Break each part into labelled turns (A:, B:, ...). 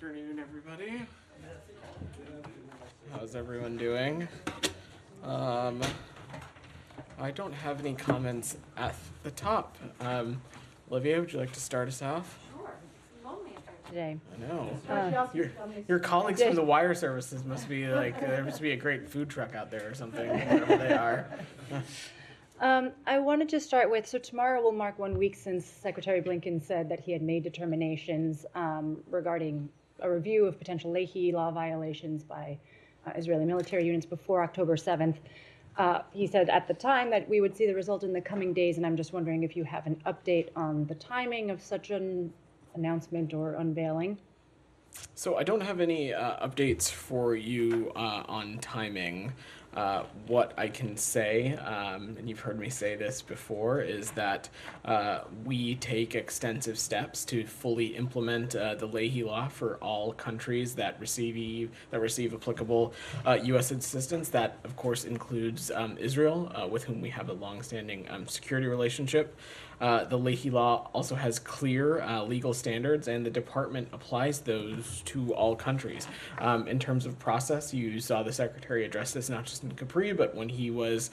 A: afternoon, everybody. How's everyone doing? I don't have any comments at the top. Olivia, would you like to start us off?
B: Sure. It's lonely up here today.
A: I know. Your colleagues from the wire services must be like, there must be a great food truck out there or something, wherever they are.
B: I wanted to start with, so tomorrow will mark 1 week since Secretary Blinken said that he had made determinations regarding a review of potential Leahy law violations by Israeli military units before October 7th. He said at the time that we would see the result in the coming days, and I'm just wondering if you have an update on the timing of such an announcement or unveiling.
A: So I don't have any updates for you on timing. What I can say, and you've heard me say this before, is that we take extensive steps to fully implement the Leahy law for all countries that receive applicable U.S. assistance. That, of course, includes Israel, with whom we have a longstanding security relationship. The Leahy law also has clear legal standards, and the department applies those to all countries. In terms of process, you saw the Secretary address this not just in Capri, but when he was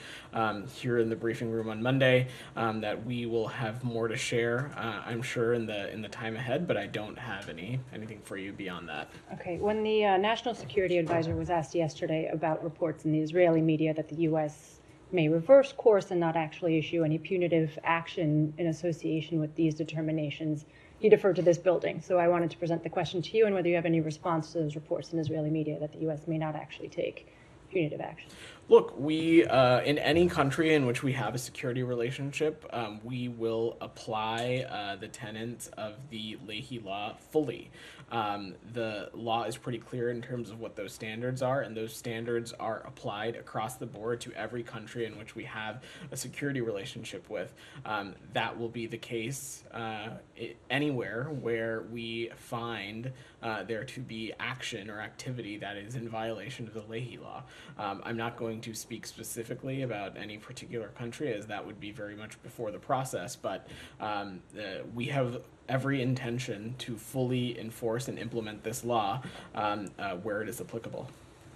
A: here in the briefing room on Monday, that we will have more to share, I'm sure, in the time ahead, but I don't have anything for you beyond that.
B: Okay, when the National Security Advisor was asked yesterday about reports in the Israeli media that the U.S. may reverse course and not actually issue any punitive action in association with these determinations, he deferred to this building. So I wanted to present the question to you and whether you have any response to those reports in Israeli media that the U.S. may not actually take punitive action.
A: Look, we, in any country in which we have a security relationship, we will apply the tenets of the Leahy law fully. The law is pretty clear in terms of what those standards are, and those standards are applied across the board to every country in which we have a security relationship with. That will be the case anywhere where we find there to be action or activity that is in violation of the Leahy law. I'm not going to speak specifically about any particular country, as that would be very much before the process, but we have every intention to fully enforce and implement this law where it is applicable.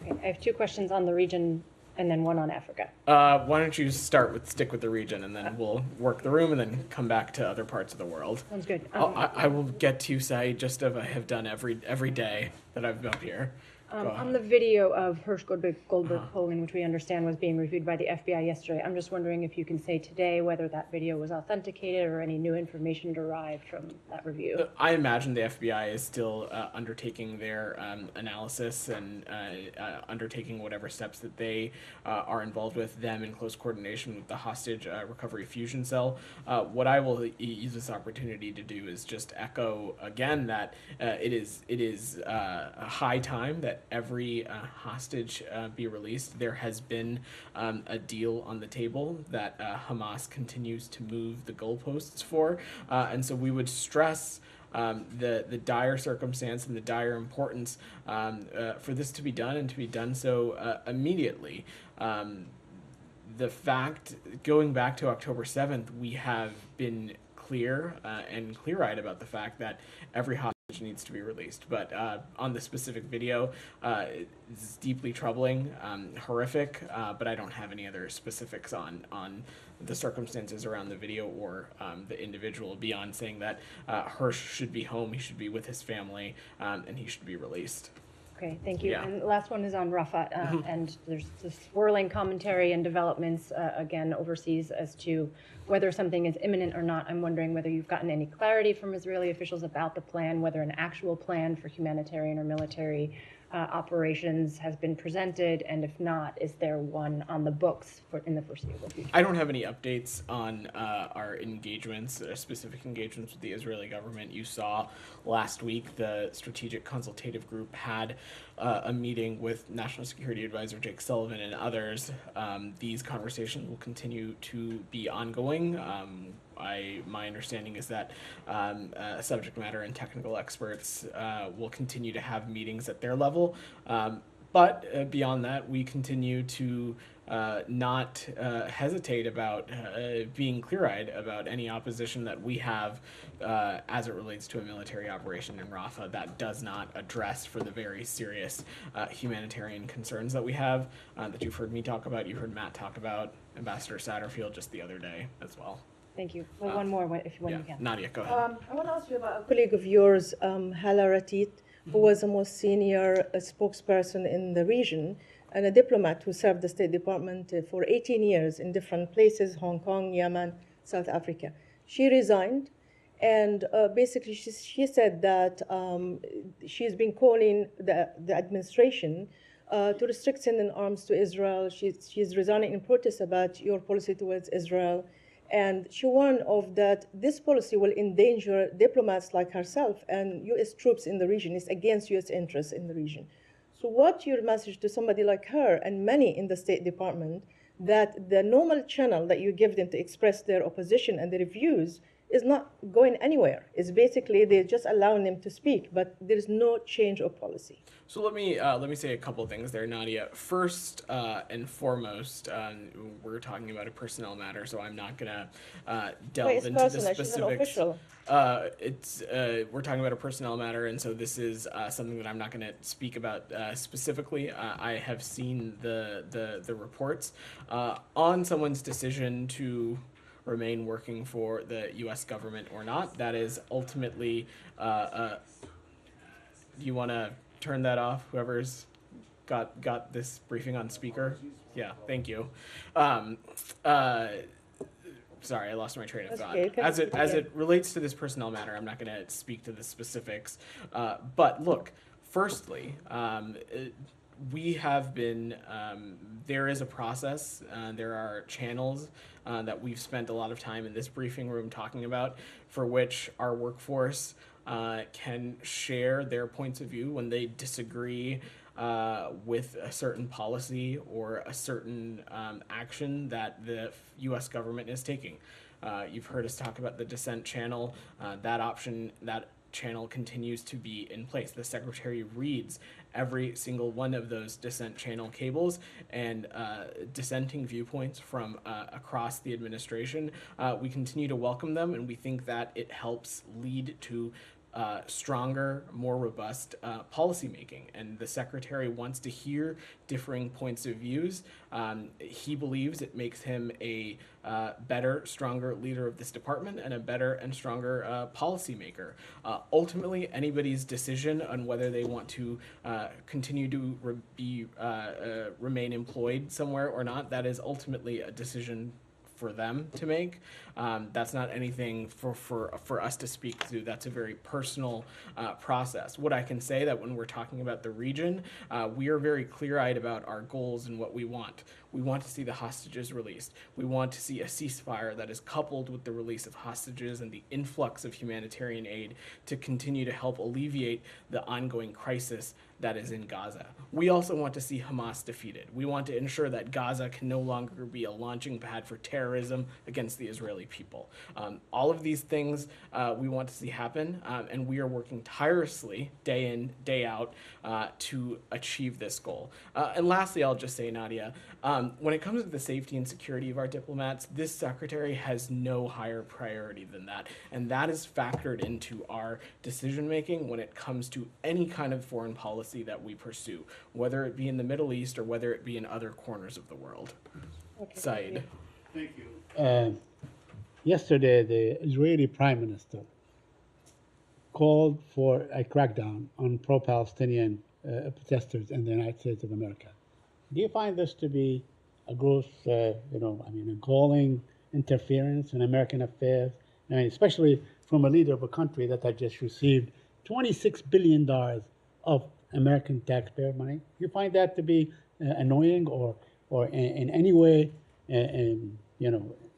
B: Okay, I have two questions on the region and then one on Africa.
A: Why don't you stick with the region, and then we'll work the room and then come back to other parts of the world.
B: Sounds good.
A: I will get to say just as I have done every day that I've been up here.
B: On the video of Hersh Goldberg polling, which we understand was being reviewed by the FBI yesterday, I'm just wondering if you can say today whether that video was authenticated or any new information derived from that review.
A: I imagine the FBI is still undertaking their analysis and undertaking whatever steps that they are involved with, them in close coordination with the Hostage Recovery Fusion Cell. What I will use this opportunity to do is just echo again that it is a high time that every hostage be released. There has been a deal on the table that Hamas continues to move the goalposts for, and so we would stress the dire circumstance and the dire importance for this to be done, and to be done so immediately. The fact, going back to October 7th, we have been clear and clear-eyed about the fact that every hostage needs to be released. But on the specific video, it's deeply troubling, horrific, but I don't have any other specifics on the circumstances around the video or the individual beyond saying that Hersh should be home, he should be with his family, and he should be released.
B: Okay, thank you.
A: Yeah.
B: And the last one is on Rafah, and there's this swirling commentary and developments, again, overseas as to whether something is imminent or not. I'm wondering whether you've gotten any clarity from Israeli officials about the plan, whether an actual plan for humanitarian or military operations has been presented, and if not, is there one on the books in the foreseeable future?
A: I don't have any updates on our engagements, specific engagements with the Israeli government. You saw last week the Strategic Consultative Group had a meeting with National Security Advisor Jake Sullivan and others. These conversations will continue to be ongoing. My understanding is that subject matter and technical experts will continue to have meetings at their level. But beyond that, we continue to not hesitate about being clear-eyed about any opposition that we have as it relates to a military operation in Rafah that does not address for the very serious humanitarian concerns that we have, that you've heard me talk about, you've heard Matt talk about, Ambassador Satterfield just the other day as well.
B: Thank you. Well, one more, if you
A: Yeah,
B: can.
A: Nadia, go ahead.
C: I want to ask you about a colleague of yours, Hala Ratit, who was the most senior spokesperson in the region and a diplomat who served the State Department for 18 years in different places, Hong Kong, Yemen, South Africa. She resigned, and basically she said that she's been calling the administration to restrict sending arms to Israel. She's resigning in protest about your policy towards Israel. And she warned of that this policy will endanger diplomats like herself and U.S. troops in the region. It's against U.S. interests in the region. So what's your message to somebody like her and many in the State Department that the normal channel that you give them to express their opposition and their views is not going anywhere? It's basically they're just allowing them to speak, but there's no change of policy.
A: So let me say a couple things there, Nadia. First and foremost, we're talking about a personnel matter, so I'm not gonna delve into the specifics.
C: She's an official.
A: We're talking about a personnel matter, and so this is something that I'm not going to speak about specifically. I have seen the reports on someone's decision to remain working for the U.S. government or not. That is ultimately. Do you want to turn that off? Whoever's got this briefing on speaker. Yeah, thank you. Sorry, I lost my train of thought.
C: Okay,
A: as it relates to this personnel matter, I'm not going to speak to the specifics. But look, firstly, we have been. There is a process. There are channels that we've spent a lot of time in this briefing room talking about, for which our workforce can share their points of view when they disagree with a certain policy or a certain action that the U.S. government is taking. You've heard us talk about the dissent channel. That channel continues to be in place. The Secretary reads every single one of those dissent channel cables, and dissenting viewpoints from across the administration. We continue to welcome them, and we think that it helps lead to stronger, more robust policymaking. And the Secretary wants to hear differing points of views. He believes it makes him a better, stronger leader of this department and a better and stronger policymaker. Ultimately, anybody's decision on whether they want to continue to remain employed somewhere or not, that is ultimately a decision for them to make. That's not anything for us to speak to. That's a very personal process. What I can say that when we're talking about the region, we are very clear-eyed about our goals and what we want. We want to see the hostages released. We want to see a ceasefire that is coupled with the release of hostages and the influx of humanitarian aid to continue to help alleviate the ongoing crisis that is in Gaza. We also want to see Hamas defeated. We want to ensure that Gaza can no longer be a launching pad for terrorism against the Israeli people. All of these things we want to see happen, and we are working tirelessly, day in, day out, to achieve this goal. And lastly, I'll just say, Nadia, when it comes to the safety and security of our diplomats, this secretary has no higher priority than that, and that is factored into our decision-making when it comes to any kind of foreign policy that we pursue, whether it be in the Middle East or whether it be in other corners of the world.
C: Okay,
A: Said.
D: Thank you. Yesterday, the Israeli Prime Minister called for a crackdown on pro-Palestinian protesters in the United States of America. Do you find this to be a gross, a galling interference in American affairs? I mean, especially from a leader of a country that had just received $26 billion of American taxpayer money. Do you find that to be annoying or in any way,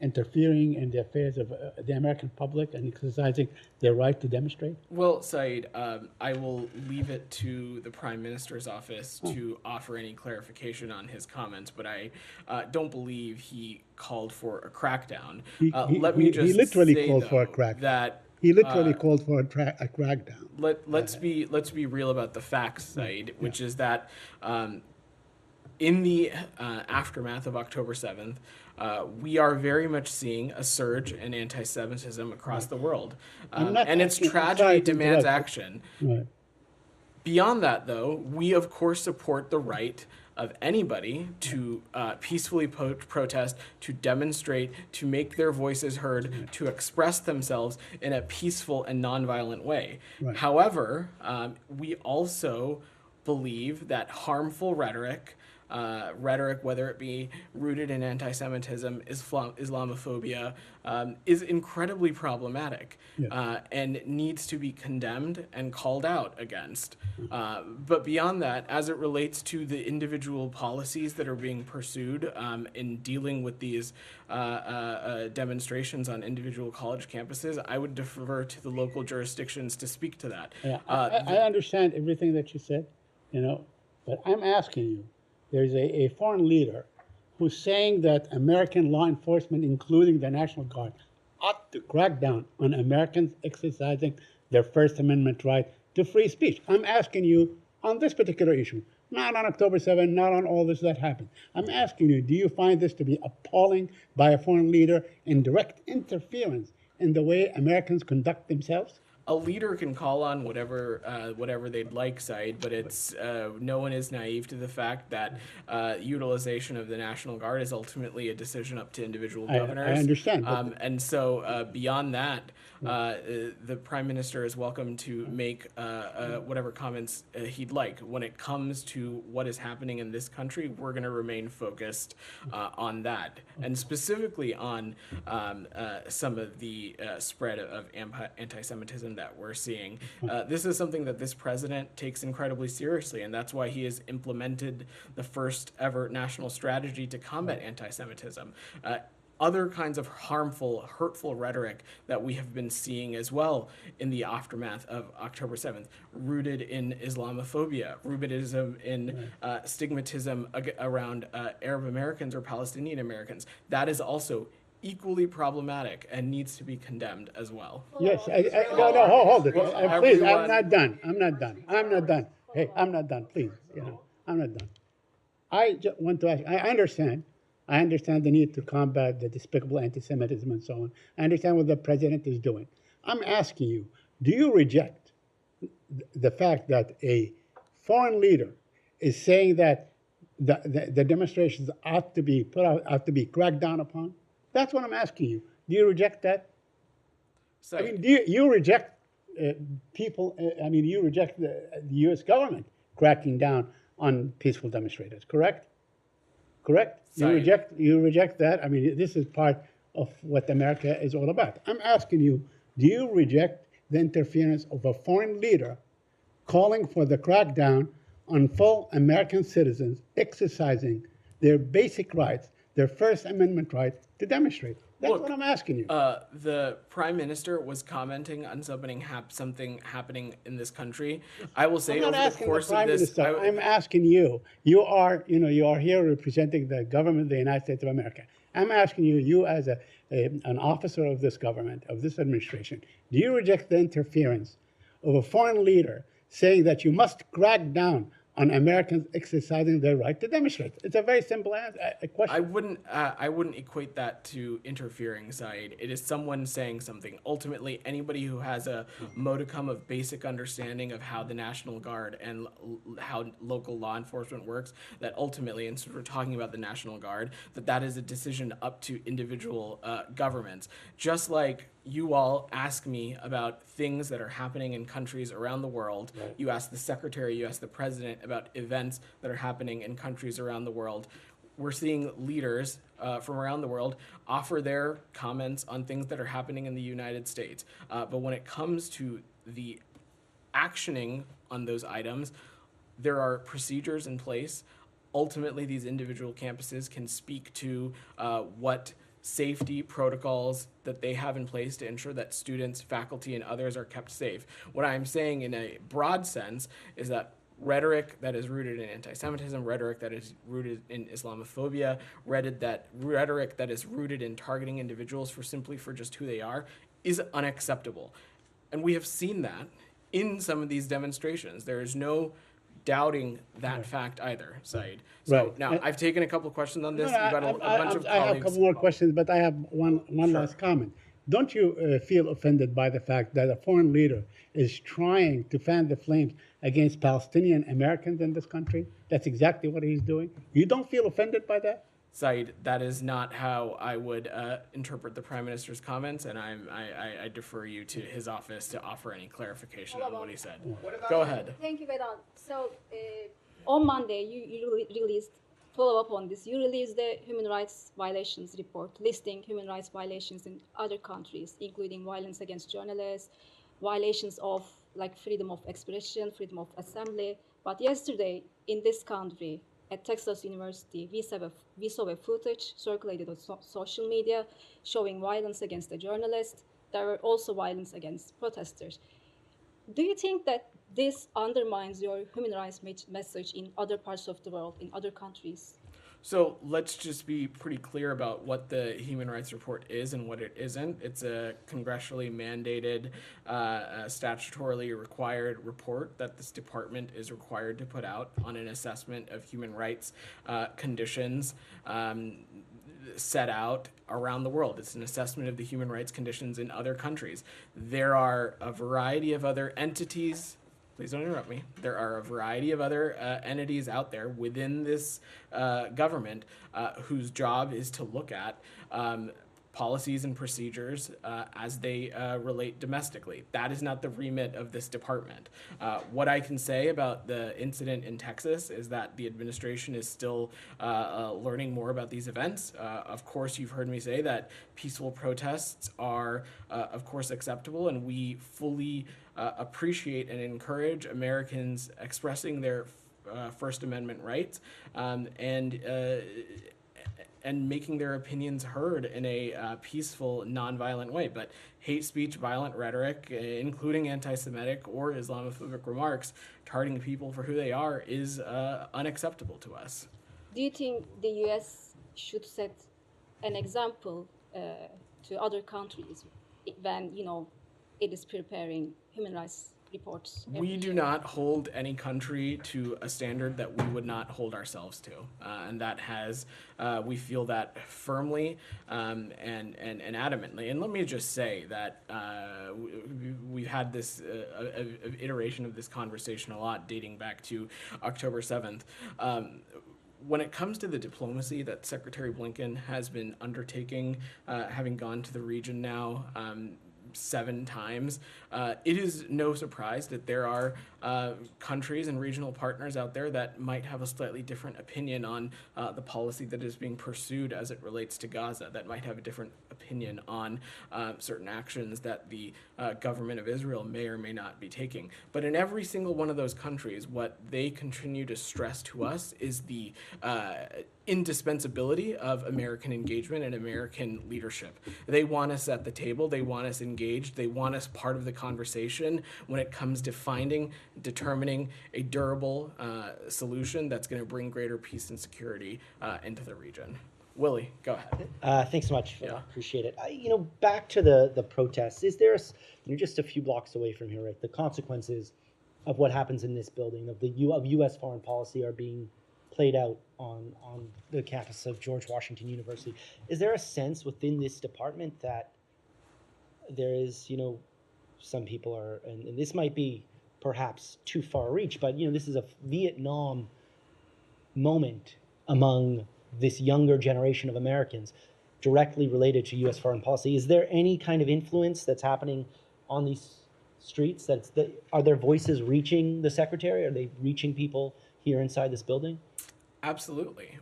D: interfering in the affairs of the American public and exercising their right to demonstrate?
A: Well, Said, I will leave it to the Prime Minister's office to offer any clarification on his comments, but I don't believe he called for a crackdown.
D: He literally called for a crackdown. He literally called for a crackdown.
A: Let's be real about the facts, Said, which is that in the aftermath of October 7th, we are very much seeing a surge in anti-Semitism across the world.
D: I'm not
A: And its
D: asking- I'm
A: tragedy
D: sorry to
A: demands
D: interrupt.
A: action.
D: Right.
A: Beyond that, though, we of course support the right of anybody to peacefully protest, to demonstrate, to make their voices heard, to express themselves in a peaceful and nonviolent way.
D: Right.
A: However, we also believe that harmful rhetoric, whether it be rooted in anti-Semitism, Islamophobia, is incredibly problematic
D: Yes.
A: and needs to be condemned and called out against. But beyond that, as it relates to the individual policies that are being pursued in dealing with these demonstrations on individual college campuses, I would defer to the local jurisdictions to speak to that.
D: Yeah, I understand everything that you said, but I'm asking you, there's a foreign leader who's saying that American law enforcement, including the National Guard, ought to crack down on Americans exercising their First Amendment right to free speech. I'm asking you on this particular issue, not on October 7th, not on all this that happened. I'm asking you, do you find this to be appalling by a foreign leader and direct interference in the way Americans conduct themselves?
A: A leader can call on whatever they'd like, Said, but it's no one is naive to the fact that utilization of the National Guard is ultimately a decision up to individual governors.
D: I understand.
A: And so beyond that, the Prime Minister is welcome to make whatever comments he'd like. When it comes to what is happening in this country, we're going to remain focused on that, and specifically on some of the spread of anti-Semitism that we're seeing. This is something that this president takes incredibly seriously, and that's why he has implemented the first ever national strategy to combat anti-Semitism. Other kinds of harmful, hurtful rhetoric that we have been seeing as well in the aftermath of October 7th, rooted in Islamophobia, rooted in stigmatism around Arab Americans or Palestinian Americans. That is also equally problematic and needs to be condemned as well.
D: Yes, no, hold it. Please, I'm not done. Hey, I'm not done, please, I'm not done. I just want to ask, I understand the need to combat the despicable anti-Semitism and so on. I understand what the president is doing. I'm asking you, do you reject the fact that a foreign leader is saying that the demonstrations ought to be cracked down upon? That's what I'm asking you. Do you reject that?
A: So,
D: I mean, do you reject you reject the U.S. government cracking down on peaceful demonstrators, correct? Correct?
A: Sorry.
D: You reject that? I mean, this is part of what America is all about. I'm asking you, do you reject the interference of a foreign leader calling for the crackdown on full American citizens exercising their basic rights, their First Amendment right to demonstrate? That's what I'm asking you.
A: The Prime Minister was commenting on something happening in this country. I will say
D: I'm not
A: over the
D: asking
A: course
D: the Prime
A: of this,
D: Minister. I'm asking you. You are here representing the government of the United States of America. I'm asking you as an officer of this government, of this administration, do you reject the interference of a foreign leader saying that you must crack down on Americans exercising their right to demonstrate? It's a very simple question.
A: I wouldn't equate that to interfering, Said. It is someone saying something. Ultimately, anybody who has a modicum of basic understanding of how the National Guard and how local law enforcement works, that ultimately, and so we're talking about the National Guard, that is a decision up to individual governments. Just like you all ask me about things that are happening in countries around the world. Right. You ask the secretary, you ask the president about events that are happening in countries around the world. We're seeing leaders from around the world offer their comments on things that are happening in the United States. But when it comes to the actioning on those items, there are procedures in place. Ultimately, these individual campuses can speak to what safety protocols that they have in place to ensure that students, faculty, and others are kept safe. What I'm saying in a broad sense is that rhetoric that is rooted in anti-Semitism, rhetoric that is rooted in Islamophobia, rhetoric that is rooted in targeting individuals for just who they are, is unacceptable. And we have seen that in some of these demonstrations. There is no doubting that fact either, Saeed. So
D: Right.
A: now I've taken a couple of questions on this.
D: No,
A: We've got a bunch of
D: I have a
A: colleagues.
D: couple more questions, but I have one last comment. Don't you feel offended by the fact that a foreign leader is trying to fan the flames against Palestinian Americans in this country? That's exactly what he's doing. You don't feel offended by that?
A: Said, that is not how I would interpret the Prime Minister's comments, and I defer you to his office to offer any clarification on what he said. Go ahead.
E: Thank you, Vedant. So on Monday, you released, follow up on this, you released the human rights violations report listing human rights violations in other countries, including violence against journalists, violations of like freedom of expression, freedom of assembly. But yesterday in this country, at Texas University, we saw a footage circulated on social media showing violence against a journalist. There were also violence against protesters. Do you think that this undermines your human rights message in other parts of the world, in other countries?
A: So let's just be pretty clear about what the Human Rights Report is and what it isn't. It's a congressionally mandated, statutorily required report that this department is required to put out on an assessment of human rights conditions set out around the world. It's an assessment of the human rights conditions in other countries. There are a variety of other entities. Please don't interrupt me. There are a variety of other entities out there within this government whose job is to look at policies and procedures as they relate domestically. That is not the remit of this department. What I can say about the incident in Texas is that the administration is still learning more about these events. Of course, you've heard me say that peaceful protests are, of course, acceptable, and we fully appreciate and encourage Americans expressing their First Amendment rights and making their opinions heard in a peaceful, nonviolent way. But hate speech, violent rhetoric, including anti-Semitic or Islamophobic remarks, targeting people for who they are is unacceptable to us.
E: Do you think the U.S. should set an example to other countries when, it is preparing human rights reports?
A: We do not hold any country to a standard that we would not hold ourselves to, and that has we feel that firmly and adamantly. And let me just say that we've had this iteration of this conversation a lot, dating back to October 7th. When it comes to the diplomacy that Secretary Blinken has been undertaking, having gone to the region now 7 times, it is no surprise that there are countries and regional partners out there that might have a slightly different opinion on the policy that is being pursued as it relates to Gaza, that might have a different opinion on certain actions that the government of Israel may or may not be taking. But in every single one of those countries, what they continue to stress to us is the indispensability of American engagement and American leadership. They want us at the table. They want us engaged. They want us part of the conversation when it comes to determining a durable solution that's going to bring greater peace and security into the region. Willie, go ahead.
F: Thanks so much.
A: Yeah.
F: Appreciate it. Back to the protests. Is there you're just a few blocks away from here, right? The consequences of what happens in this building of U.S. foreign policy are being played out on the campus of George Washington University. Is there a sense within this department that there is, some people are, and this might be perhaps too far reach, but this is a Vietnam moment among this younger generation of Americans directly related to U.S. foreign policy. Is there any kind of influence that's happening on these streets? Are their voices reaching the secretary? Are they reaching people here inside this building?
A: Absolutely.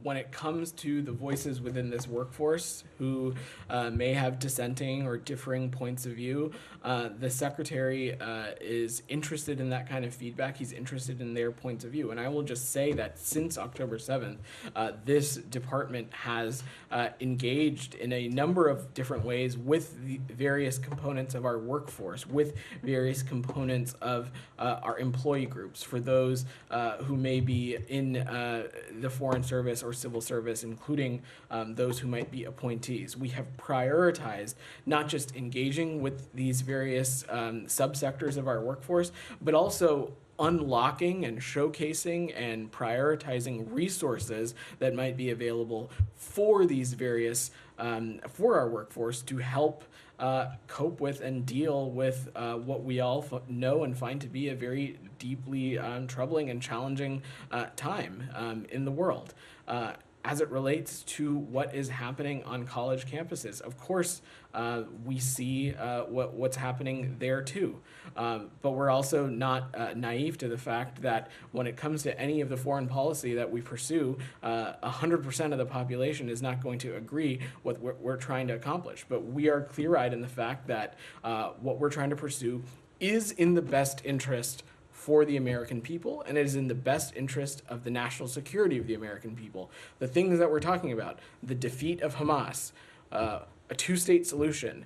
A: When it comes to the voices within this workforce who may have dissenting or differing points of view, the secretary is interested in that kind of feedback. He's interested in their points of view. And I will just say that since October 7th, this department has engaged in a number of different ways with the various components of our workforce, with various components of our employee groups, for those who may be in the Foreign Service or Civil Service, including those who might be appointees. We have prioritized not just engaging with these various subsectors of our workforce, but also unlocking and showcasing and prioritizing resources that might be available for these various, for our workforce to help cope with and deal with what we all know and find to be a very deeply troubling and challenging time in the world. As it relates to what is happening on college campuses, of course, we see what's happening there too. But we're also not naive to the fact that when it comes to any of the foreign policy that we pursue, 100% of the population is not going to agree with what we're trying to accomplish. But we are clear-eyed in the fact that what we're trying to pursue is in the best interest for the American people, and it is in the best interest of the national security of the American people. The things that we're talking about, the defeat of Hamas, a two-state solution,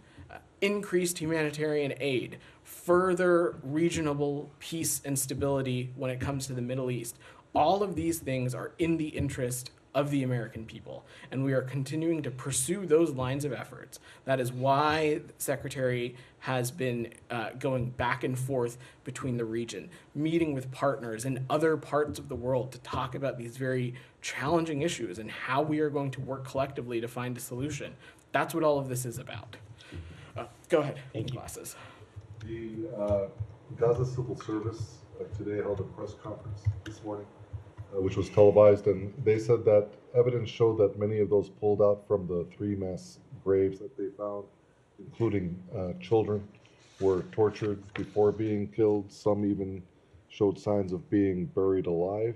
A: increased humanitarian aid, further regional peace and stability when it comes to the Middle East. All of these things are in the interest of the American people, and we are continuing to pursue those lines of efforts. That is why the Secretary has been going back and forth between the region, meeting with partners in other parts of the world to talk about these very challenging issues and how we are going to work collectively to find a solution. That's what all of this is about. Go ahead.
F: Thank you.
A: Glasses.
G: The Gaza Civil Service today held a press conference this morning, which was televised, and they said that evidence showed that many of those pulled out from the 3 mass graves that they found, including children, were tortured before being killed. Some even showed signs of being buried alive,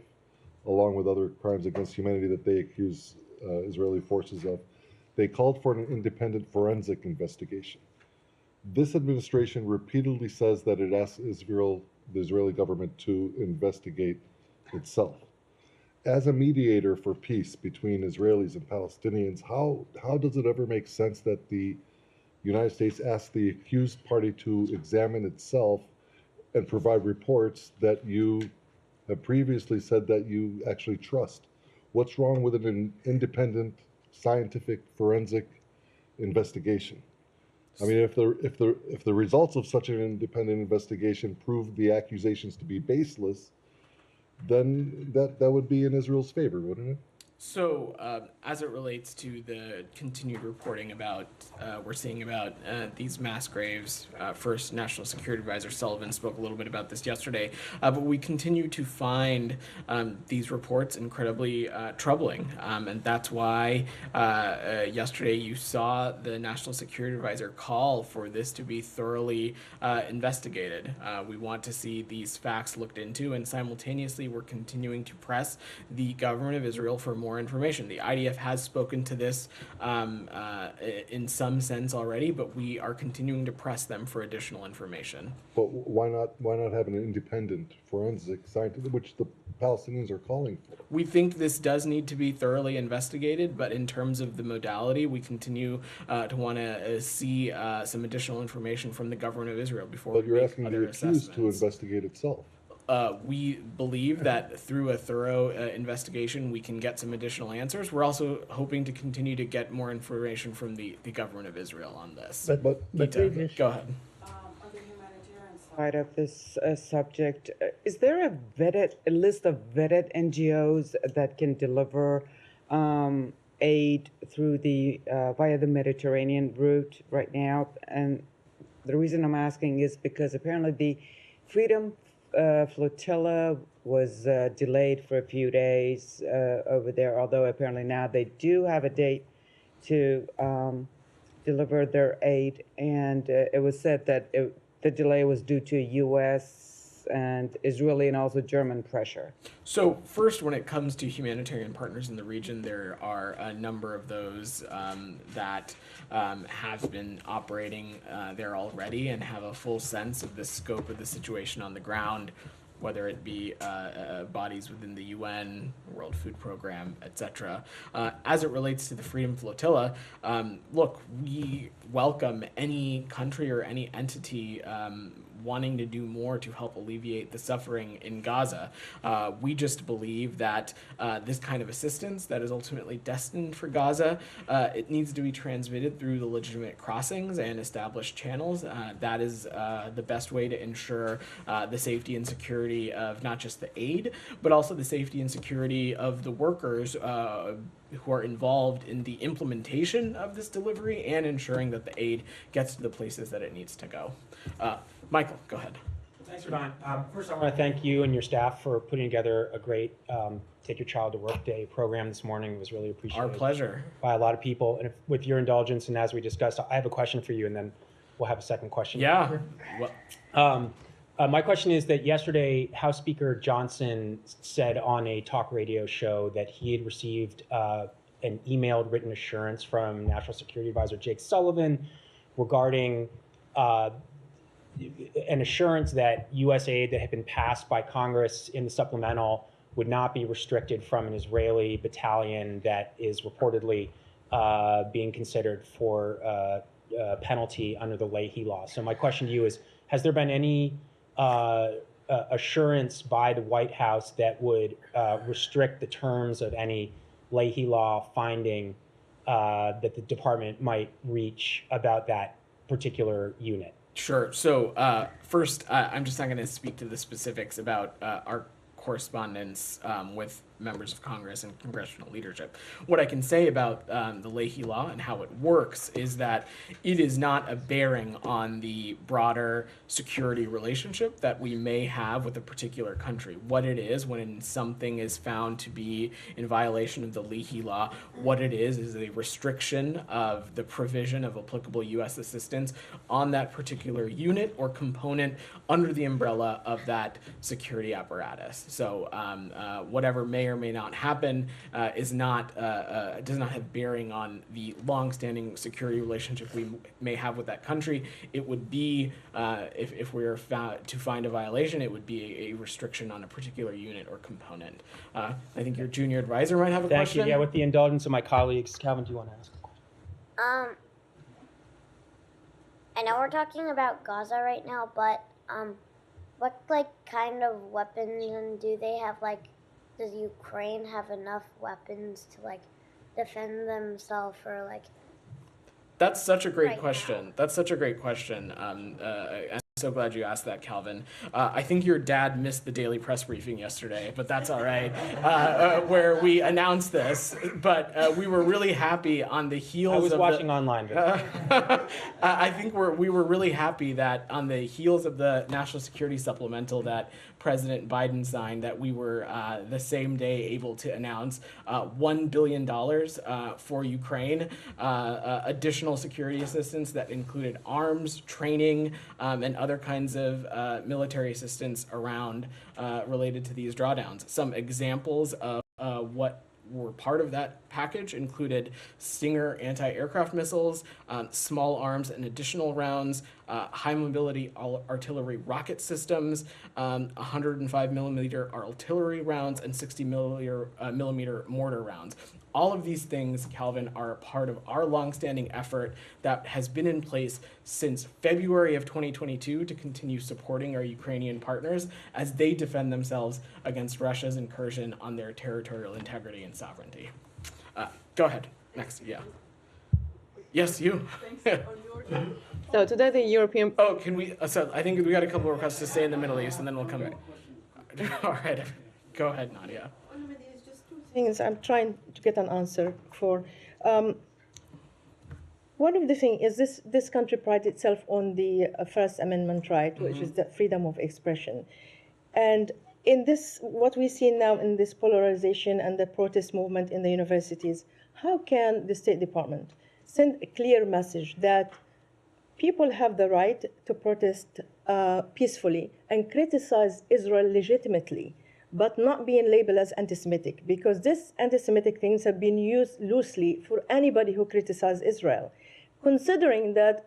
G: along with other crimes against humanity that they accuse Israeli forces of. They called for an independent forensic investigation. This administration repeatedly says that it asks Israel, the Israeli government, to investigate itself. As a mediator for peace between Israelis and Palestinians, how does it ever make sense that the United States asks the accused party to examine itself and provide reports that you have previously said that you actually trust? What's wrong with an independent scientific forensic investigation? I mean, if the results of such an independent investigation prove the accusations to be baseless, then that would be in Israel's favor, wouldn't it?
A: So, as it relates to the continued reporting about, we're seeing about these mass graves, first National Security Advisor Sullivan spoke a little bit about this yesterday, but we continue to find these reports incredibly troubling, and that's why yesterday you saw the National Security Advisor call for this to be thoroughly investigated. We want to see these facts looked into, and simultaneously we're continuing to press the government of Israel for more information. The IDF has spoken to this in some sense already, but we are continuing to press them for additional information.
G: But why not have an independent forensic scientist, which the Palestinians are calling for?
A: We think this does need to be thoroughly investigated, but in terms of the modality, we continue to want to see some additional information from the government of Israel before
G: But
A: we
G: you're
A: make
G: asking
A: other
G: the accused to
A: assessments.
G: investigate itself.
A: We believe that through a thorough investigation, we can get some additional answers. We're also hoping to continue to get more information from the government of Israel on this.
F: But
A: Gita, go ahead.
H: On the humanitarian side of this subject, is there a list of vetted NGOs that can deliver aid through via the Mediterranean route right now? And the reason I'm asking is because apparently the Freedom flotilla was delayed for a few days over there, although apparently now they do have a date to deliver their aid, and it was said that the delay was due to U.S. and Israeli and also German pressure.
A: So first, when it comes to humanitarian partners in the region, there are a number of those that have been operating there already and have a full sense of the scope of the situation on the ground, whether it be bodies within the UN, World Food Program, etc. As it relates to the Freedom Flotilla, look, we welcome any country or any entity wanting to do more to help alleviate the suffering in Gaza. We just believe that this kind of assistance that is ultimately destined for Gaza, it needs to be transmitted through the legitimate crossings and established channels. That is the best way to ensure the safety and security of not just the aid, but also the safety and security of the workers who are involved in the implementation of this delivery and ensuring that the aid gets to the places that it needs to go. Michael, go ahead.
I: Thanks, Vedant. First, I want to thank you and your staff for putting together a great Take Your Child to Work Day program this morning. It was really appreciated.
A: Our pleasure.
I: By a lot of people. And with your indulgence, and as we discussed, I have a question for you, and then we'll have a second question.
A: Yeah.
I: Well, my question is that yesterday, House Speaker Johnson said on a talk radio show that he had received an emailed written assurance from National Security Advisor Jake Sullivan regarding an assurance that U.S. aid that had been passed by Congress in the supplemental would not be restricted from an Israeli battalion that is reportedly being considered for penalty under the Leahy law. So my question to you is, has there been any assurance by the White House that would restrict the terms of any Leahy law finding that the department might reach about that particular unit?
A: Sure. So first, I'm just not going to speak to the specifics about our correspondence with members of Congress and congressional leadership. What I can say about the Leahy law and how it works is that it is not a bearing on the broader security relationship that we may have with a particular country. What it is when something is found to be in violation of the Leahy law, what it is a restriction of the provision of applicable U.S. assistance on that particular unit or component under the umbrella of that security apparatus. So whatever may or may not happen does not have bearing on the long-standing security relationship we may have with that country. It would be, if we were to find a violation, it would be a restriction on a particular unit or component. I think your junior advisor might have a question.
I: Thank you. Yeah, with the indulgence of my colleagues, Calvin, do you want to ask a question?
J: I know we're talking about Gaza right now, but what kind of weapons and do they have? Does Ukraine have enough weapons to defend themselves for
A: That's such a great
J: right
A: question.
J: now?
A: That's such a great question. I'm so glad you asked that, Calvin. I think your dad missed the daily press briefing yesterday, but that's all right, where we announced this. But we were really happy on the heels of
I: I was watching online.
A: I think we were really happy that on the heels of the National Security Supplemental that President Biden signed, that we were the same day able to announce $1 billion for Ukraine, additional security assistance that included arms, training, and other kinds of military assistance around related to these drawdowns. Some examples of what were part of that package included Stinger anti-aircraft missiles, small arms and additional rounds, high mobility artillery rocket systems, 105 millimeter artillery rounds, and 60 millimeter mortar rounds. All of these things, Calvin, are a part of our longstanding effort that has been in place since February of 2022 to continue supporting our Ukrainian partners as they defend themselves against Russia's incursion on their territorial integrity and sovereignty. Go ahead. Next, yeah. Yes, you.
K: So today the European...
A: Oh, can we, so I think we got a couple of requests to stay in the Middle East and then we'll come back. All right, go ahead, Nadia.
C: Things I'm trying to get an answer for. One of the things is this country prides itself on the First Amendment right, which is the freedom of expression. And in this, what we see now in this polarization and the protest movement in the universities, how can the State Department send a clear message that people have the right to protest peacefully and criticize Israel legitimately, but not being labeled as anti-Semitic, because these anti-Semitic things have been used loosely for anybody who criticizes Israel, considering that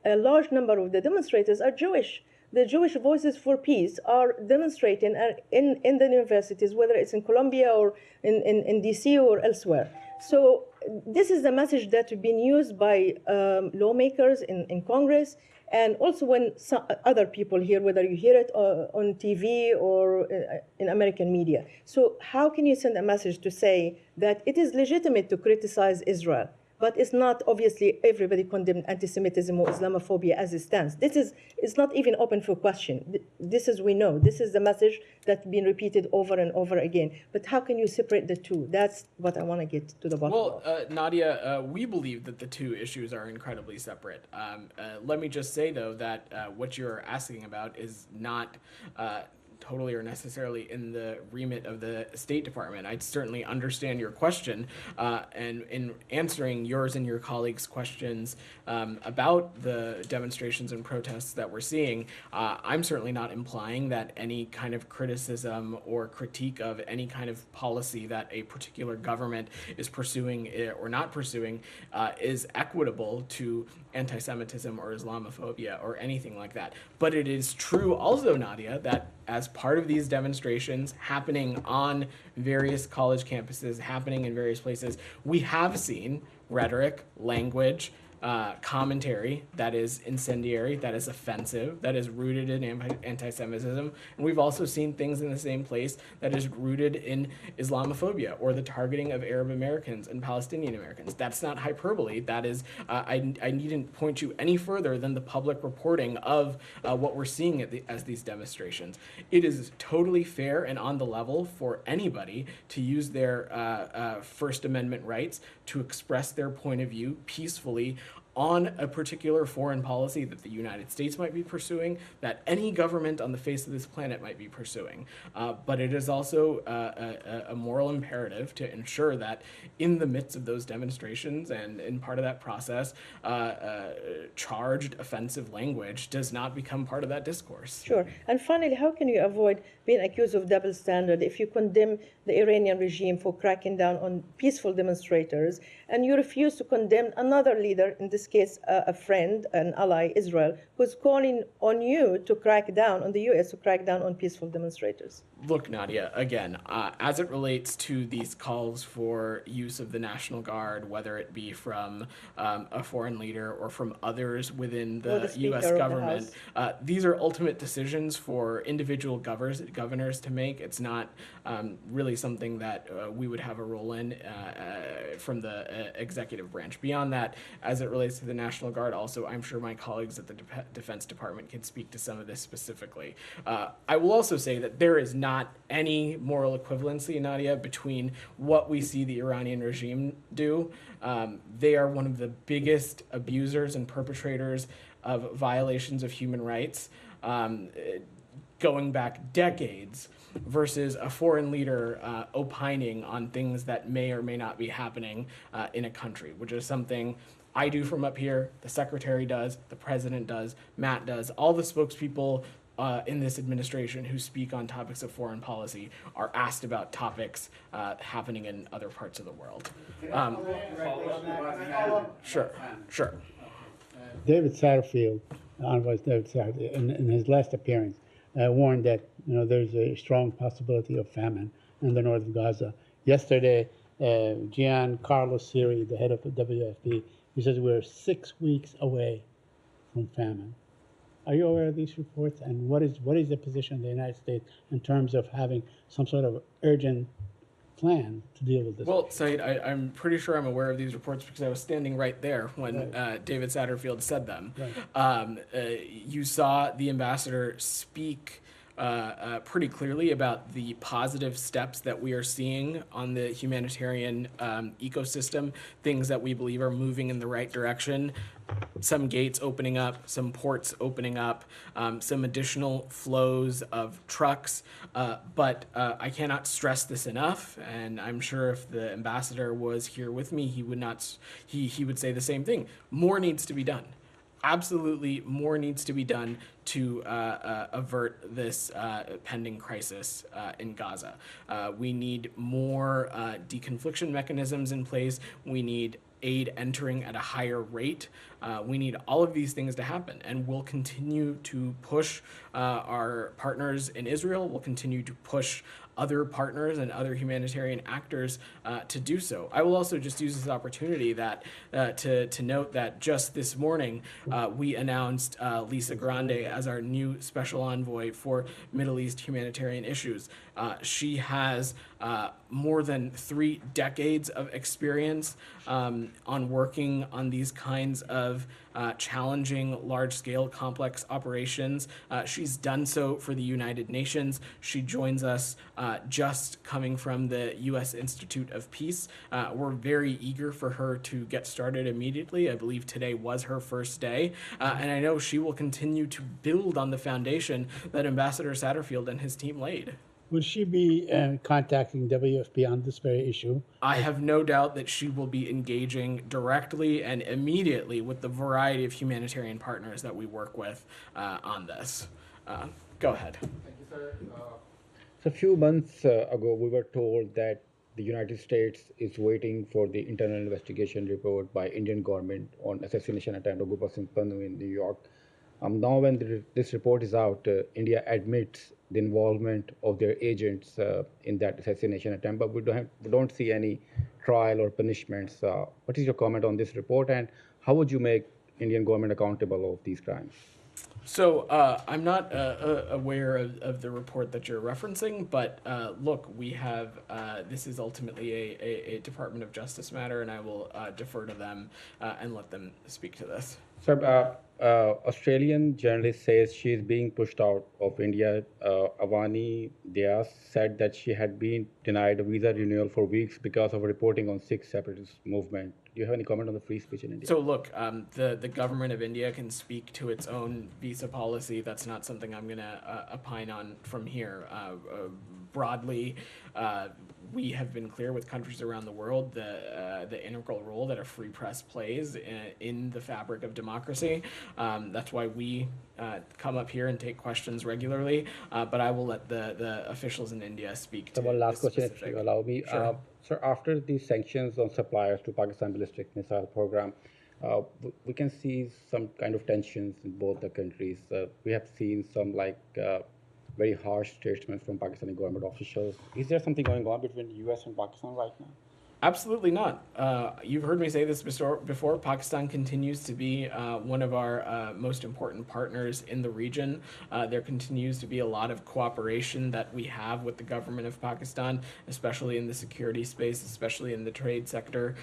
C: a large number of the demonstrators are Jewish. The Jewish Voices for Peace are demonstrating in the universities, whether it's in Columbia or in DC or elsewhere. So this is the message that's been used by lawmakers in Congress, and also when some other people hear, whether you hear it on TV or in American media. So how can you send a message to say that it is legitimate to criticize Israel, but it's not obviously everybody condemned anti-Semitism or Islamophobia as it stands? It's not even open for question. This is, we know, this is the message that's been repeated over and over again. But how can you separate the two? That's what I want to get to the bottom of.
A: Well, Nadia, we believe that the two issues are incredibly separate. Let me just say, though, that what you're asking about is not totally or necessarily in the remit of the State Department. I certainly understand your question, and in answering yours and your colleagues' questions about the demonstrations and protests that we're seeing, I'm certainly not implying that any kind of criticism or critique of any kind of policy that a particular government is pursuing or not pursuing is equitable to anti-Semitism or Islamophobia or anything like that. But it is true also, Nadia, that as part of these demonstrations happening on various college campuses, happening in various places, we have seen rhetoric, language, commentary that is incendiary, that is offensive, that is rooted in anti-Semitism. And we've also seen things in the same place that is rooted in Islamophobia or the targeting of Arab Americans and Palestinian Americans. That's not hyperbole. That is, I needn't point you any further than the public reporting of what we're seeing as these demonstrations. It is totally fair and on the level for anybody to use their First Amendment rights to express their point of view peacefully on a particular foreign policy that the United States might be pursuing, that any government on the face of this planet might be pursuing. But it is also a moral imperative to ensure that in the midst of those demonstrations and in part of that process, charged offensive language does not become part of that discourse.
C: Sure. And finally, how can you avoid being accused of double standard if you condemn the Iranian regime for cracking down on peaceful demonstrators and you refuse to condemn another leader, in this case a friend, an ally, Israel, who's calling on you to crack down, on the U.S. to crack down on peaceful demonstrators?
A: Look, Nadia, again, as it relates to these calls for use of the National Guard, whether it be from a foreign leader or from others within the U.S. government, these are ultimate decisions for individual governors to make. It's not really something that we would have a role in from the executive branch. Beyond that, as it relates to the National Guard, also, I'm sure my colleagues at the Defense Department can speak to some of this specifically. I will also say that there is not any moral equivalency, Nadia, between what we see the Iranian regime do. They are one of the biggest abusers and perpetrators of violations of human rights, going back decades, versus a foreign leader opining on things that may or may not be happening in a country, which is something I do from up here, the Secretary does, the President does, Matt does, all the spokespeople in this administration who speak on topics of foreign policy are asked about topics happening in other parts of the world. Sure.
D: David Satterfield, Envoy David Satterfield, in his last appearance, warned that there's a strong possibility of famine in the north of Gaza. Yesterday, Giancarlo Siri, the head of the WFP, he says we're 6 weeks away from famine. Are you aware of these reports? And what is the position of the United States in terms of having some sort of urgent plan to deal with this?
A: Well, Saeed, I'm pretty sure I'm aware of these reports because I was standing right there when David Satterfield said them. Right. You saw the ambassador speak pretty clearly about the positive steps that we are seeing on the humanitarian ecosystem, things that we believe are moving in the right direction. Some gates opening up, some ports opening up, some additional flows of trucks. But I cannot stress this enough, and I'm sure if the ambassador was here with me, he would not. He would say the same thing. More needs to be done. Absolutely, more needs to be done to avert this pending crisis in Gaza. We need more deconfliction mechanisms in place. We need aid entering at a higher rate. We need all of these things to happen, and we'll continue to push our partners in Israel. We'll continue to push other partners and other humanitarian actors to do so. I will also just use this opportunity to note that just this morning we announced Lisa Grande as our new special envoy for Middle East humanitarian issues. She has more than 3 decades of experience on working on these kinds of challenging, large-scale, complex operations. She's done so for the United Nations. She joins us just coming from the U.S. Institute of Peace. We're very eager for her to get started immediately. I believe today was her first day. And I know she will continue to build on the foundation that Ambassador Satterfield and his team laid.
D: Will she be contacting WFP on this very issue?
A: I have no doubt that she will be engaging directly and immediately with the variety of humanitarian partners that we work with on this. Go ahead.
L: Thank you, sir. So a few months ago, we were told that the United States is waiting for the internal investigation report by Indian government on assassination attempt of Gurpatwardhan Pannu in New York. Now, when this report is out, India admits the involvement of their agents in that assassination attempt, but we don't see any trial or punishments. What is your comment on this report, and how would you make Indian government accountable of these crimes?
A: So I'm not aware of the report that you're referencing, but look, we have, this is ultimately a Department of Justice matter, and I will defer to them and let them speak to this.
L: Sir, Australian journalist says she is being pushed out of India. Avani Dias said that she had been denied a visa renewal for weeks because of reporting on Sikh separatist movement. Do you have any comment on the free speech in India?
A: So look, the government of India can speak to its own visa policy. That's not something I'm going to opine on from here. Broadly, we have been clear with countries around the world the integral role that a free press plays in the fabric of democracy. That's why we come up here and take questions regularly. But I will let the officials in India speak to
L: one last
A: this
L: question,
A: specific.
L: if you allow me.
A: Sure.
L: Sir, after the sanctions on suppliers to Pakistan ballistic missile program, we can see some kind of tensions in both the countries. We have seen some very harsh statements from Pakistani government officials. Is there something going on between the U.S. and Pakistan right now?
A: Absolutely not. You've heard me say this before. Pakistan continues to be one of our most important partners in the region. There continues to be a lot of cooperation that we have with the government of Pakistan, especially in the security space, especially in the trade sector.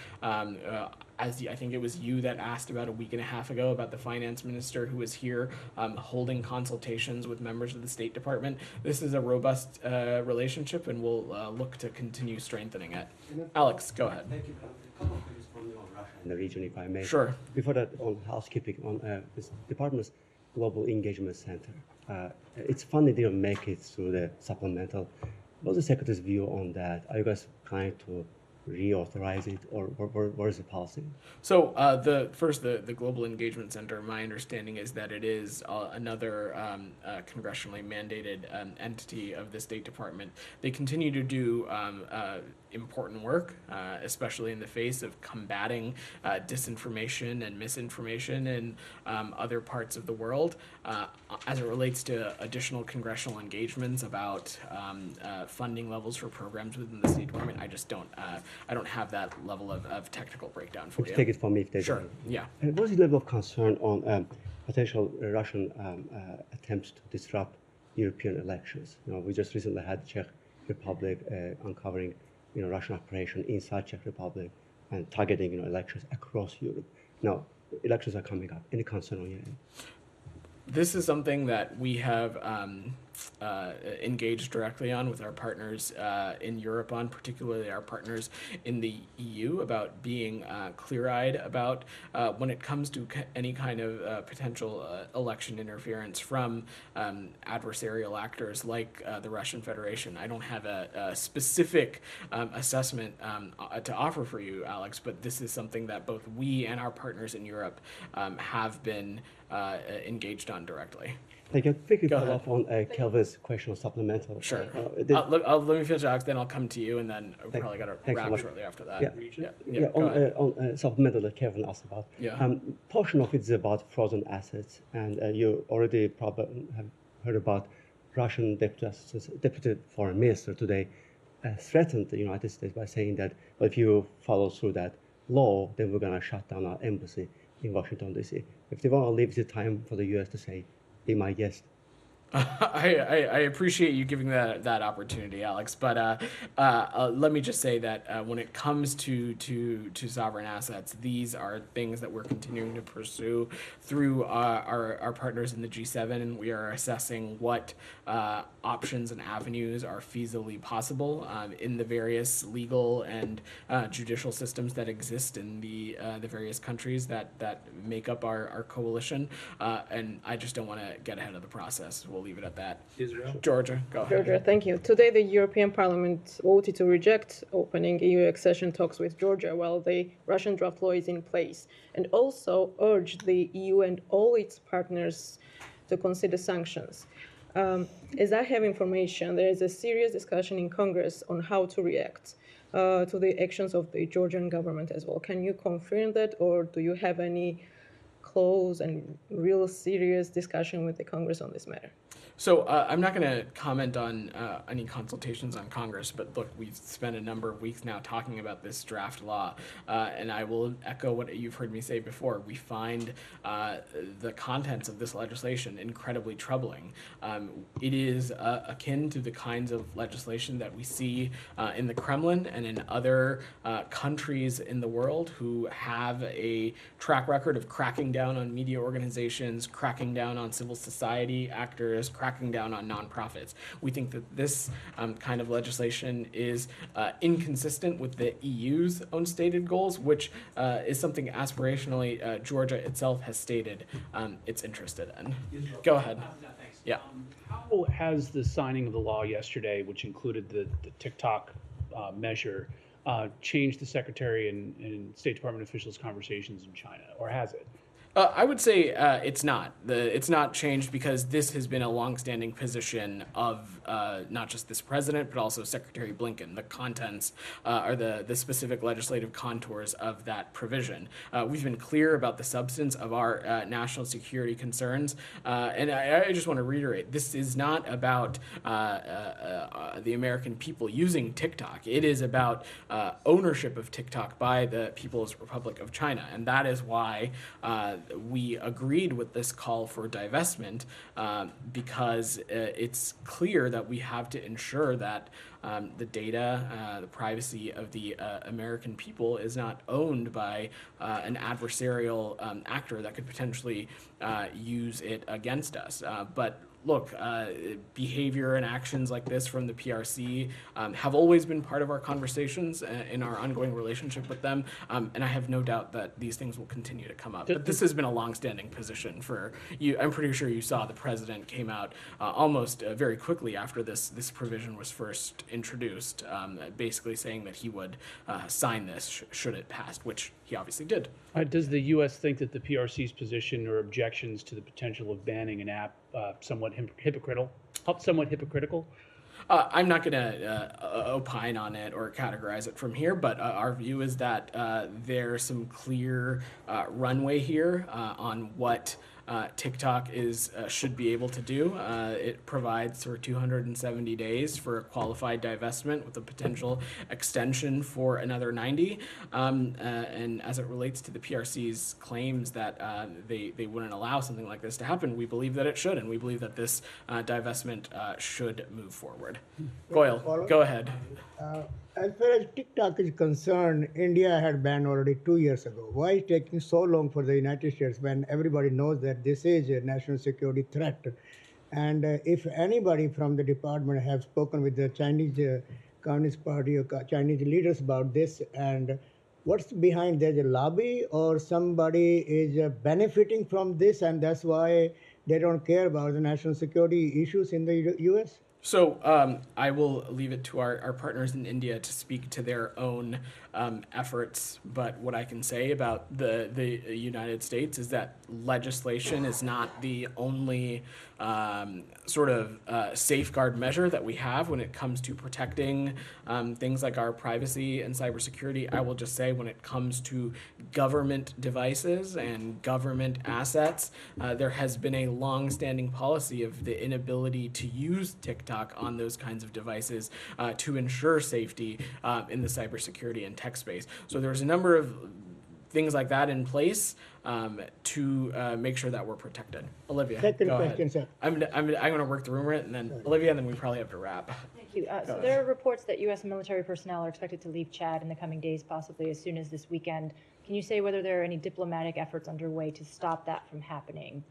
A: I think it was you that asked about a week and a half ago about the finance minister who was here holding consultations with members of the State Department. This is a robust relationship, and we'll look to continue strengthening it. Alex, go ahead.
M: Thank you. A couple of things from you on Russia and the region, if I may.
A: Sure.
M: Before that, on housekeeping, on this Department's Global Engagement Center. It's fun they didn't make it through the supplemental. What's the Secretary's view on that? Are you guys trying to reauthorize it, or where is the policy?
A: So the Global Engagement Center, my understanding is that it is another congressionally mandated entity of the State Department. They continue to do important work, especially in the face of combating disinformation and misinformation in other parts of the world. As it relates to additional congressional engagements about funding levels for programs within the State Department, I don't have that level of technical breakdown for you.
M: Take it from me if there's
A: Sure.
M: any.
A: Yeah.
M: And what is the level of concern on potential Russian attempts to disrupt European elections? We just recently had Czech Republic uncovering Russian operation inside Czech Republic and targeting elections across Europe. Now, elections are coming up. Any concern on your end?
A: This is something that we have engaged directly on with our partners in Europe on, particularly our partners in the EU, about being clear-eyed about when it comes to any kind of potential election interference from adversarial actors like the Russian Federation. I don't have a specific assessment to offer for you, Alex, but this is something that both we and our partners in Europe have been engaged on directly.
M: Thank you. Quickly follow up on Kelvin's question on supplemental.
A: Sure. Let me finish, Alex, then I'll come to you, and then we'll probably got to wrap
M: so
A: shortly after that.
M: On supplemental that Kevin asked about.
A: Yeah.
M: Portion of it is about frozen assets, and you already probably have heard about Russian deputy foreign minister today threatened the United States by saying that, well, if you follow through that law, then we're going to shut down our embassy in Washington, D.C. If they want to leave the time for the U.S. to say, be my guest.
A: I appreciate you giving that opportunity, Alex. But let me just say that when it comes to sovereign assets, these are things that we're continuing to pursue through our partners in the G7, and we are assessing what options and avenues are feasibly possible in the various legal and judicial systems that exist in the various countries that make up our coalition. And I just don't want to get ahead of the process. We'll leave it at that.
K: Israel?
A: Georgia, go ahead.
K: Georgia, thank you. Today, the European Parliament voted to reject opening EU accession talks with Georgia while the Russian draft law is in place, and also urged the EU and all its partners to consider sanctions. As I have information, there is a serious discussion in Congress on how to react to the actions of the Georgian government as well. Can you confirm that, or do you have any close and real serious discussion with the Congress on this matter?
A: So I'm not going to comment on any consultations on Congress, but look, we've spent a number of weeks now talking about this draft law, and I will echo what you've heard me say before. We find the contents of this legislation incredibly troubling. It is akin to the kinds of legislation that we see in the Kremlin and in other countries in the world who have a track record of cracking down on media organizations, cracking down on civil society actors, cracking down on nonprofits. We think that this kind of legislation is inconsistent with the EU's own stated goals, which is something aspirationally Georgia itself has stated it's interested in. Go ahead. Yeah.
N: How has the signing of the law yesterday, which included the TikTok measure, changed the Secretary and State Department officials' conversations in China, or has it?
A: I would say it's not. It's not changed because this has been a longstanding position of not just this president, but also Secretary Blinken. The contents are the specific legislative contours of that provision. We've been clear about the substance of our national security concerns. And I just want to reiterate, this is not about the American people using TikTok. It is about ownership of TikTok by the People's Republic of China. And that is why we agreed with this call for divestment because it's clear that we have to ensure that the data, the privacy of the American people is not owned by an adversarial actor that could potentially use it against us. But look, behavior and actions like this from the PRC have always been part of our conversations in our ongoing relationship with them, and I have no doubt that these things will continue to come up. But this has been a longstanding position for you. I'm pretty sure you saw the president came out almost very quickly after this provision was first introduced, basically saying that he would sign this should it pass, which he obviously did.
N: Does the U.S. think that the PRC's position or objections to the potential of banning an app somewhat hypocritical?
A: I'm not going to opine on it or categorize it from here, but our view is that there's some clear runway here on what TikTok should be able to do. It provides for 270 days for a qualified divestment with a potential extension for another 90. And as it relates to the PRC's claims that they wouldn't allow something like this to happen, we believe that it should, and we believe that this divestment should move forward. Goyle, go ahead.
O: As far as TikTok is concerned, India had banned already 2 years ago. Why is it taking so long for the United States when everybody knows that this is a national security threat? And if anybody from the department have spoken with the Chinese Communist Party or Chinese leaders about this, and what's behind? There's a lobby or somebody is benefiting from this, and that's why they don't care about the national security issues in the U.S.?
A: So I will leave it to our partners in India to speak to their own efforts. But what I can say about the United States is that legislation is not the only sort of safeguard measure that we have when it comes to protecting things like our privacy and cybersecurity. I will just say when it comes to government devices and government assets, there has been a long-standing policy of the inability to use TikTok on those kinds of devices to ensure safety in the cybersecurity and tech space. So there's a number of things like that in place to make sure that we're protected. Olivia,
O: Second
A: go
O: question,
A: ahead.
O: sir.
A: I'm going to work the room right, and then Olivia, and then we probably have to wrap.
B: Thank you. So there are reports that U.S. military personnel are expected to leave Chad in the coming days, possibly as soon as this weekend. Can you say whether there are any diplomatic efforts underway to stop that from happening?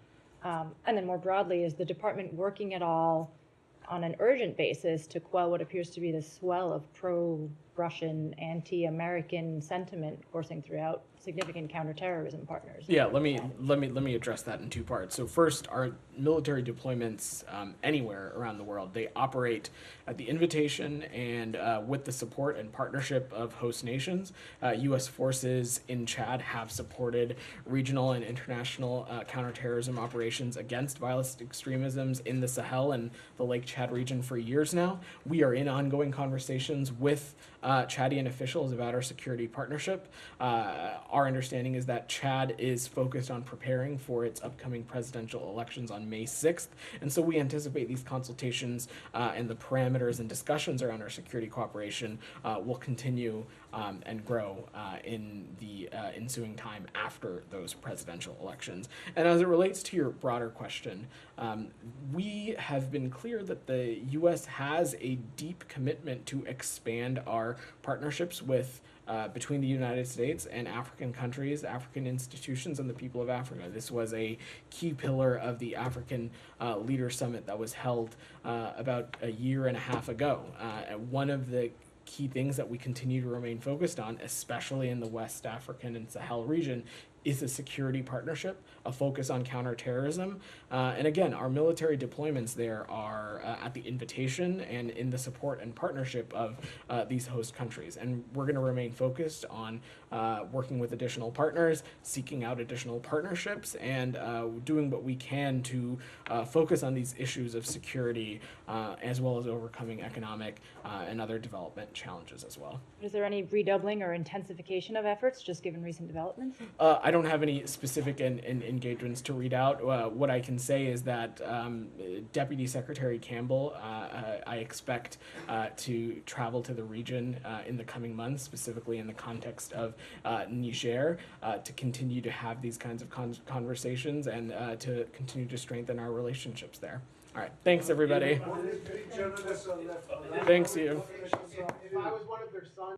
B: And then more broadly, is the department working at all on an urgent basis to quell what appears to be the swell of pro-Russian, anti-American sentiment coursing throughout significant counterterrorism partners?
A: Yeah, let me address that in two parts. So first, our military deployments anywhere around the world, they operate at the invitation and with the support and partnership of host nations. U.S. forces in Chad have supported regional and international counterterrorism operations against violent extremisms in the Sahel and the Lake Chad region for years now. We are in ongoing conversations with Chadian officials about our security partnership. Our understanding is that Chad is focused on preparing for its upcoming presidential elections on May 6th, and so we anticipate these consultations and the parameters and discussions around our security cooperation will continue and grow in the ensuing time after those presidential elections. And as it relates to your broader question, we have been clear that the U.S. has a deep commitment to expand our partnerships with between the United States and African countries, African institutions, and the people of Africa. This was a key pillar of the African Leader Summit that was held about a year and a half ago. One of the key things that we continue to remain focused on, especially in the West African and Sahel region, is a security partnership, a focus on counterterrorism. And again, our military deployments there are at the invitation and in the support and partnership of these host countries. And we're going to remain focused on working with additional partners, seeking out additional partnerships, and doing what we can to focus on these issues of security as well as overcoming economic and other development challenges as well.
B: Is there any redoubling or intensification of efforts, just given recent developments?
A: I don't have any specific engagements to read out. What I can say is that Deputy Secretary Campbell, I expect to travel to the region in the coming months, specifically in the context of Niger, to continue to have these kinds of conversations and to continue to strengthen our relationships there. All right. Thanks, everybody. Thanks, you.
P: If I was one of their sons.